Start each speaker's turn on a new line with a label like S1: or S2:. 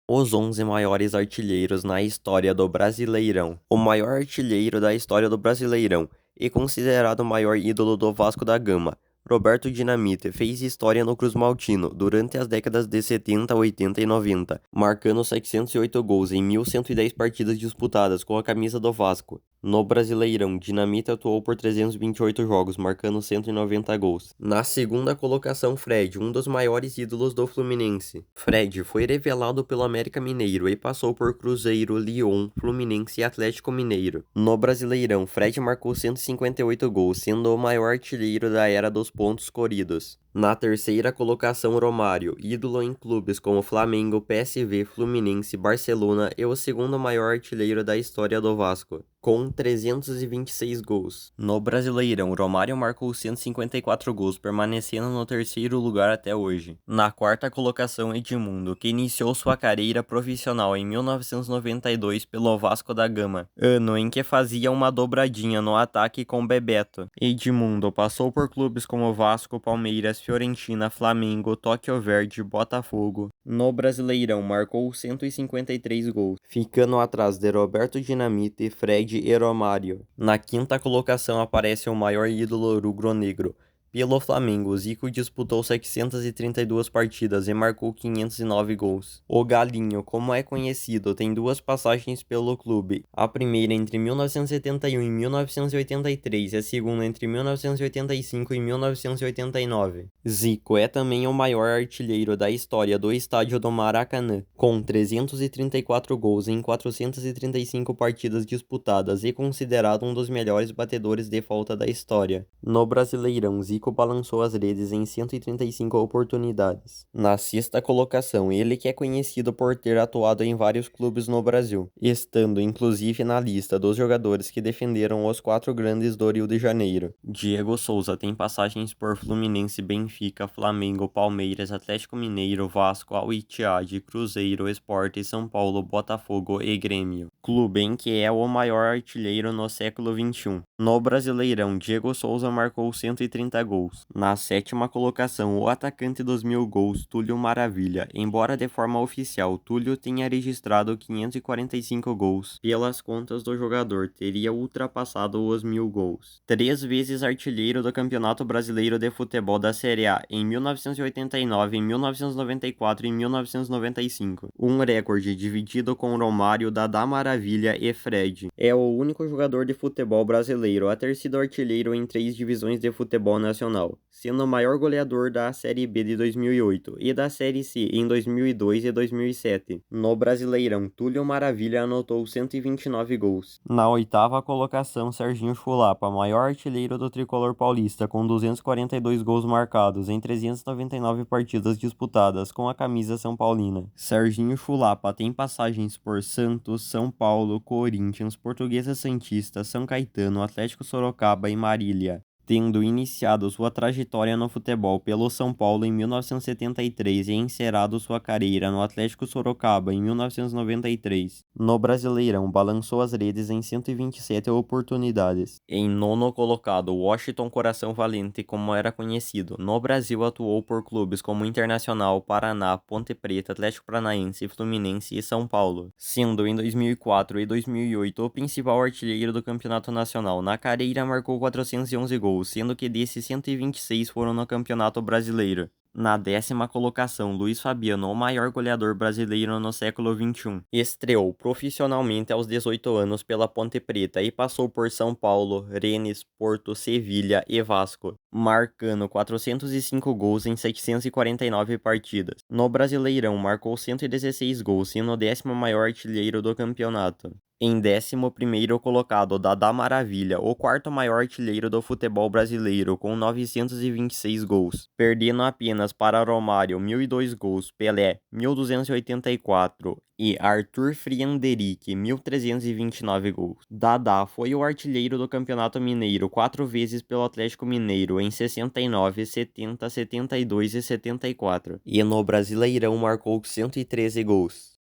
S1: Os 11 maiores artilheiros na história do Brasileirão. O maior artilheiro da história do Brasileirão e considerado o maior ídolo do Vasco da Gama, Roberto Dinamite, fez história no Cruz-Maltino durante as décadas de 70, 80 e 90, marcando 608 gols em 1.110 partidas disputadas com a camisa do Vasco. No Brasileirão, Dinamite atuou por 328 jogos, marcando 190 gols. Na segunda colocação, Fred, um dos maiores ídolos do Fluminense. Fred foi revelado pelo América Mineiro e passou por Cruzeiro, Lyon, Fluminense e Atlético Mineiro. No Brasileirão, Fred marcou 158 gols, sendo o maior artilheiro da era dos pontos corridos. Na terceira colocação, Romário, ídolo em clubes como Flamengo, PSV, Fluminense, Barcelona e o segundo maior artilheiro da história do Vasco, com 326 gols. No Brasileirão, Romário marcou 154 gols, permanecendo no terceiro lugar até hoje. Na quarta colocação, Edmundo, que iniciou sua carreira profissional em 1992 pelo Vasco da Gama, ano em que fazia uma dobradinha no ataque com Bebeto. Edmundo passou por clubes como Vasco, Palmeiras, Fiorentina, Flamengo, Tóquio Verde, Botafogo. No Brasileirão, marcou 153 gols, ficando atrás de Roberto Dinamite, Fred e Romário. Na quinta colocação aparece o maior ídolo rubro-negro. Pelo Flamengo, Zico disputou 732 partidas e marcou 509 gols. O Galinho, como é conhecido, tem duas passagens pelo clube. A primeira entre 1971 e 1983 e a segunda entre 1985 e 1989. Zico é também o maior artilheiro da história do estádio do Maracanã, com 334 gols em 435 partidas disputadas e considerado um dos melhores batedores de falta da história. No Brasileirão, Zico balançou as redes em 135 oportunidades. Na sexta colocação, ele que é conhecido por ter atuado em vários clubes no Brasil, estando inclusive na lista dos jogadores que defenderam os 4 grandes do Rio de Janeiro. Diego Souza tem passagens por Fluminense, Benfica, Flamengo, Palmeiras, Atlético Mineiro, Vasco, Al Ittihad, Cruzeiro, Sport, São Paulo, Botafogo e Grêmio, clube em que é o maior artilheiro no século XXI. No Brasileirão, Diego Souza marcou 130 gols. Na sétima colocação, o atacante dos 1000 gols, Túlio Maravilha. Embora de forma oficial, Túlio tenha registrado 545 gols, pelas contas do jogador, teria ultrapassado os 1000 gols. 3 vezes artilheiro do Campeonato Brasileiro de Futebol da Série A em 1989, em 1994 e em 1995. Um recorde dividido com Romário, Dadá Maravilha e Fred. É o único jogador de futebol brasileiro a ter sido artilheiro em 3 divisões de futebol nacional, sendo o maior goleador da Série B de 2008 e da Série C em 2002 e 2007. No Brasileirão, Túlio Maravilha anotou 129 gols. Na oitava colocação, Serginho Chulapa, maior artilheiro do tricolor paulista, com 242 gols marcados em 399 partidas disputadas com a camisa são paulina. Serginho Chulapa tem passagens por Santos, São Paulo, Corinthians, Portuguesa Santista, São Caetano, Atlético Sorocaba e Marília, tendo iniciado sua trajetória no futebol pelo São Paulo em 1973 e encerrado sua carreira no Atlético Sorocaba em 1993. No Brasileirão, balançou as redes em 127 oportunidades. Em nono colocado, Washington Coração Valente, como era conhecido. No Brasil, atuou por clubes como Internacional, Paraná, Ponte Preta, Atlético Paranaense, Fluminense e São Paulo, sendo em 2004 e 2008 o principal artilheiro do Campeonato Nacional. Na carreira, marcou 411 gols, sendo que desses 126 foram no Campeonato Brasileiro. Na décima colocação, Luiz Fabiano, o maior goleador brasileiro no século XXI. Estreou profissionalmente aos 18 anos pela Ponte Preta e passou por São Paulo, Rennes, Porto, Sevilha e Vasco, marcando 405 gols em 749 partidas. No Brasileirão, marcou 116 gols, sendo o 10º maior artilheiro do campeonato. Em 11º colocado, Dadá Maravilha, o 4º maior artilheiro do futebol brasileiro, com 926 gols, perdendo apenas para Romário, 1002 gols, Pelé, 1284 e Arthur Friedrich, 1329 gols. Dadá foi o artilheiro do Campeonato Mineiro 4 vezes pelo Atlético Mineiro em 69, 70, 72 e 74, e no Brasileirão marcou 113 gols.